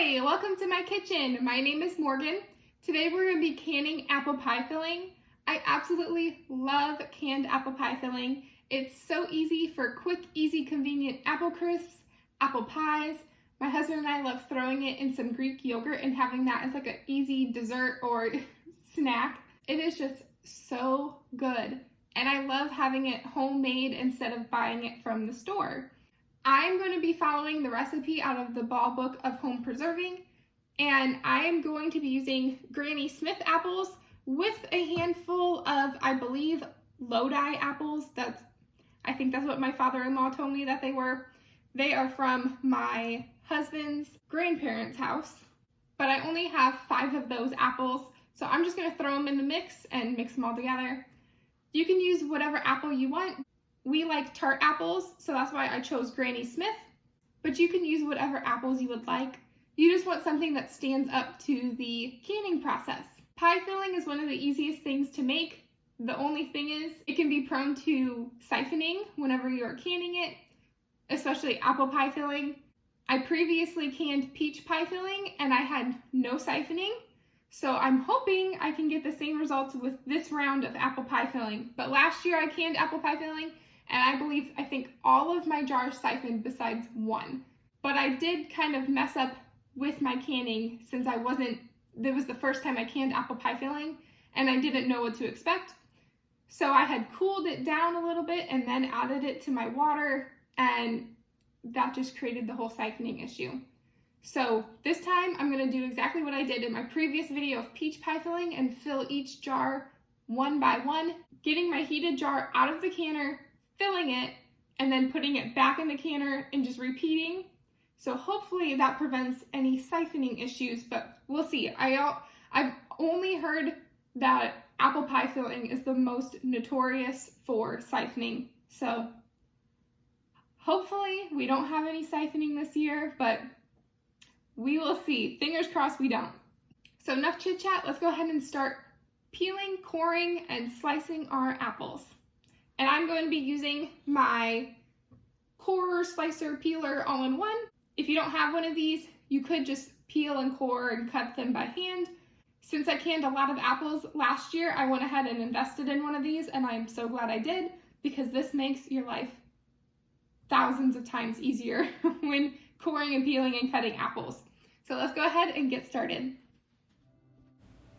Hi, welcome to my kitchen. My name is Morgan. Today we're going to be canning apple pie filling. I absolutely love canned apple pie filling. It's so easy for quick, easy, convenient apple crisps, apple pies. My husband and I love throwing it in some Greek yogurt and having that as like an easy dessert or snack. It is just so good. And I love having it homemade instead of buying it from the store. I'm going to be following the recipe out of the Ball Book of Home Preserving, and I am going to be using Granny Smith apples with a handful of, I believe, Lodi apples. I think that's what my father-in-law told me that they were. They are from my husband's grandparents' house, but I only have 5 of those apples, so I'm just going to throw them in the mix and mix them all together. You can use whatever apple you want. We like tart apples, so that's why I chose Granny Smith, but you can use whatever apples you would like. You just want something that stands up to the canning process. Pie filling is one of the easiest things to make. The only thing is it can be prone to siphoning whenever you are canning it, especially apple pie filling. I previously canned peach pie filling and I had no siphoning, so I'm hoping I can get the same results with this round of apple pie filling. But last year I canned apple pie filling and I think all of my jars siphoned besides one. But I did kind of mess up with my canning since it was the first time I canned apple pie filling and I didn't know what to expect. So I had cooled it down a little bit and then added it to my water, and that just created the whole siphoning issue. So this time I'm gonna do exactly what I did in my previous video of peach pie filling and fill each jar one by one, getting my heated jar out of the canner, filling it, and then putting it back in the canner and just repeating. So hopefully that prevents any siphoning issues, but we'll see. I've only heard that apple pie filling is the most notorious for siphoning. So hopefully we don't have any siphoning this year, but we will see. Fingers crossed we don't. So enough chit chat, let's go ahead and start peeling, coring, and slicing our apples. And I'm going to be using my corer, slicer, peeler all-in-one. If you don't have one of these, you could just peel and core and cut them by hand. Since I canned a lot of apples last year, I went ahead and invested in one of these, and I'm so glad I did, because this makes your life thousands of times easier when coring and peeling and cutting apples. So let's go ahead and get started.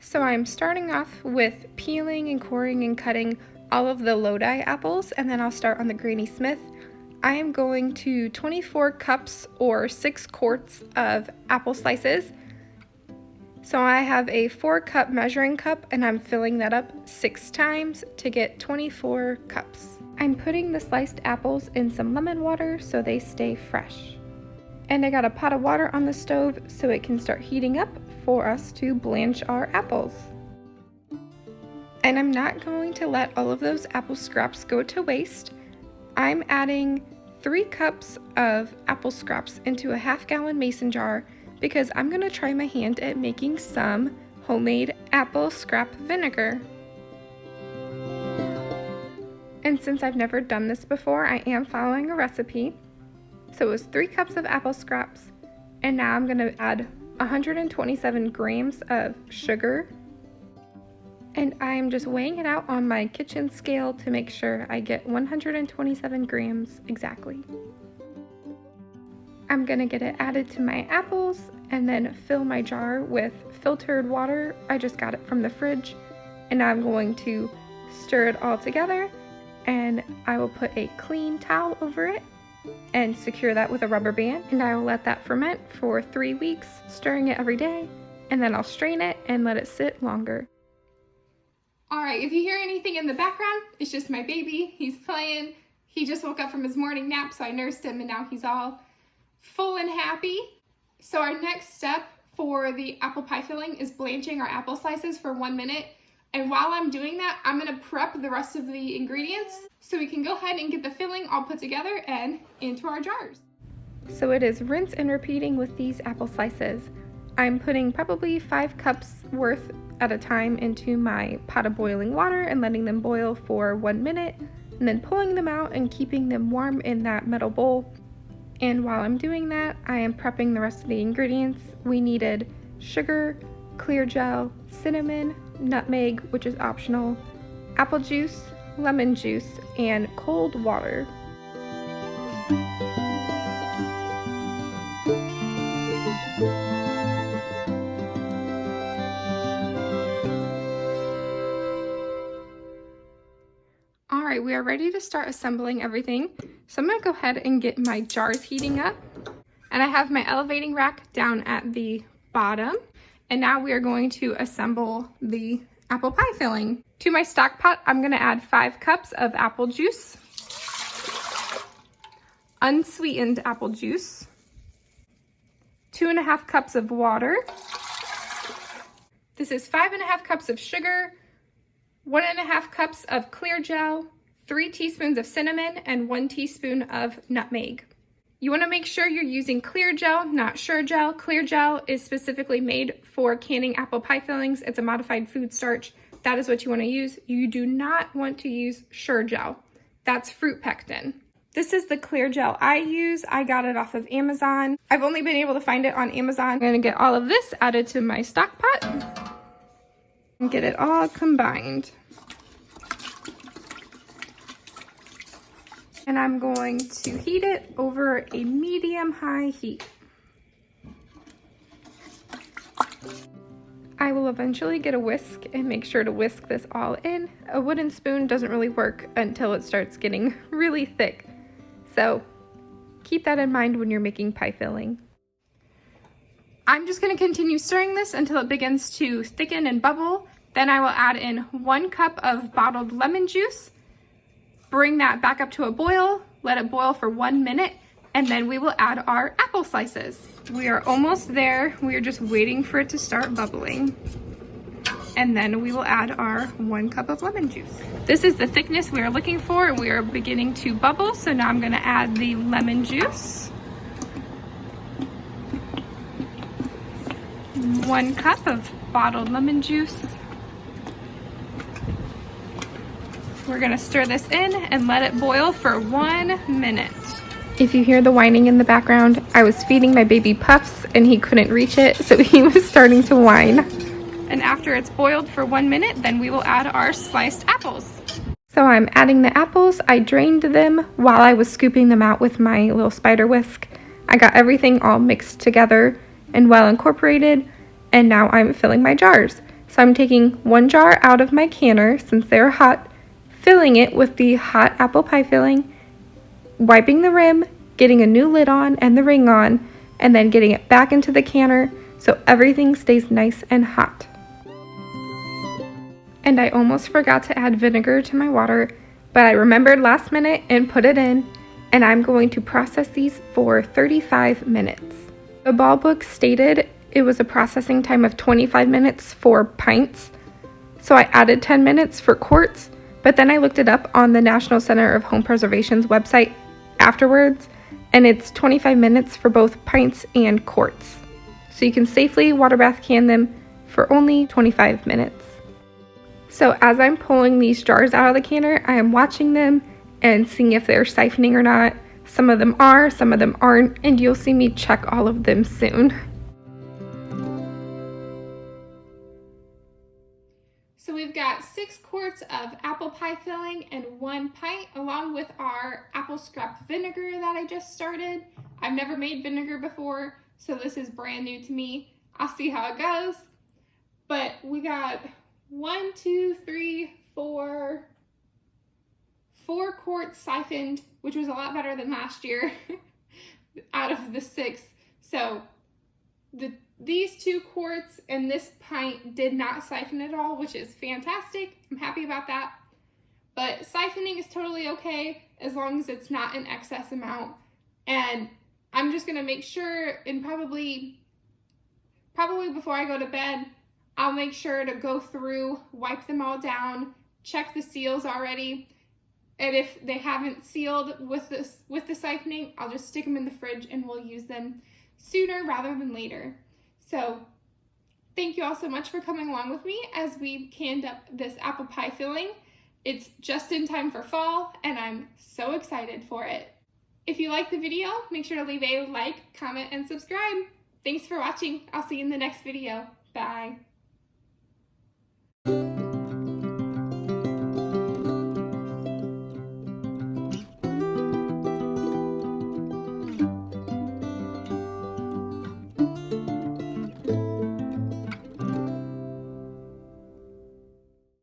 So I'm starting off with peeling and coring and cutting all of the Lodi apples, and then I'll start on the Granny Smith. I am going to 24 cups or 6 quarts of apple slices. So I have a 4-cup measuring cup and I'm filling that up 6 times to get 24 cups. I'm putting the sliced apples in some lemon water so they stay fresh. And I got a pot of water on the stove so it can start heating up for us to blanch our apples. And I'm not going to let all of those apple scraps go to waste. I'm adding 3 cups of apple scraps into a half-gallon mason jar because I'm going to try my hand at making some homemade apple scrap vinegar. And since I've never done this before, I am following a recipe. So it was 3 cups of apple scraps, and now I'm going to add 127 grams of sugar. And I'm just weighing it out on my kitchen scale to make sure I get 127 grams exactly. I'm gonna get it added to my apples and then fill my jar with filtered water. I just got it from the fridge, and now I'm going to stir it all together, and I will put a clean towel over it and secure that with a rubber band, and I will let that ferment for 3 weeks, stirring it every day, and then I'll strain it and let it sit longer. Alright, if you hear anything in the background, it's just my baby. He's playing. He just woke up from his morning nap, so I nursed him, and now he's all full and happy. So our next step for the apple pie filling is blanching our apple slices for 1 minute. And while I'm doing that, I'm going to prep the rest of the ingredients so we can go ahead and get the filling all put together and into our jars. So it is rinse and repeating with these apple slices. I'm putting probably 5 cups worth at a time into my pot of boiling water and letting them boil for 1 minute, and then pulling them out and keeping them warm in that metal bowl. And while I'm doing that, I am prepping the rest of the ingredients. We needed sugar, clear gel, cinnamon, nutmeg, which is optional, apple juice, lemon juice, and cold water. All right, we are ready to start assembling everything. So I'm gonna go ahead and get my jars heating up. And I have my elevating rack down at the bottom. And now we are going to assemble the apple pie filling. To my stock pot, I'm gonna add 5 cups of apple juice, unsweetened apple juice, 2.5 cups of water. This is 5.5 cups of sugar, 1.5 cups of clear gel, 3 teaspoons of cinnamon, and 1 teaspoon of nutmeg. You want to make sure you're using clear gel, not sure gel. Clear gel is specifically made for canning apple pie fillings. It's a modified food starch. That is what you want to use. You do not want to use sure gel. That's fruit pectin. This is the clear gel I use. I got it off of Amazon. I've only been able to find it on Amazon. I'm going to get all of this added to my stock pot and get it all combined. And I'm going to heat it over a medium-high heat. I will eventually get a whisk and make sure to whisk this all in. A wooden spoon doesn't really work until it starts getting really thick. So keep that in mind when you're making pie filling. I'm just going to continue stirring this until it begins to thicken and bubble. Then I will add in 1 cup of bottled lemon juice. Bring that back up to a boil, let it boil for 1 minute, and then we will add our apple slices. We are almost there. We are just waiting for it to start bubbling. And then we will add our 1 cup of lemon juice. This is the thickness we are looking for. We are beginning to bubble, so now I'm gonna add the lemon juice. 1 cup of bottled lemon juice. We're gonna stir this in and let it boil for 1 minute. If you hear the whining in the background, I was feeding my baby Puffs and he couldn't reach it, so he was starting to whine. And after it's boiled for 1 minute, then we will add our sliced apples. So I'm adding the apples. I drained them while I was scooping them out with my little spider whisk. I got everything all mixed together and well incorporated, and now I'm filling my jars. So I'm taking 1 jar out of my canner since they're hot, filling it with the hot apple pie filling, wiping the rim, getting a new lid on and the ring on, and then getting it back into the canner so everything stays nice and hot. And I almost forgot to add vinegar to my water, but I remembered last minute and put it in, and I'm going to process these for 35 minutes. The ball book stated it was a processing time of 25 minutes for pints, so I added 10 minutes for quarts. But then I looked it up on the National Center of Home Preservation's website afterwards, and it's 25 minutes for both pints and quarts. So you can safely water bath can them for only 25 minutes. So as I'm pulling these jars out of the canner, I am watching them and seeing if they're siphoning or not. Some of them are, some of them aren't, and you'll see me check all of them soon. So we've got 6 quarts of apple pie filling and 1 pint, along with our apple scrap vinegar that I just started. I've never made vinegar before, so this is brand new to me. I'll see how it goes. But we got 4 quarts siphoned, which was a lot better than last year out of the 6. So these 2 quarts and this pint did not siphon at all, which is fantastic. I'm happy about that. But siphoning is totally okay as long as it's not an excess amount. And I'm just gonna make sure, and probably before I go to bed, I'll make sure to go through, wipe them all down, check the seals already. And if they haven't sealed with the siphoning, I'll just stick them in the fridge and we'll use them sooner rather than later. So thank you all so much for coming along with me as we canned up this apple pie filling. It's just in time for fall and I'm so excited for it. If you liked the video, make sure to leave a like, comment, and subscribe. Thanks for watching. I'll see you in the next video. Bye.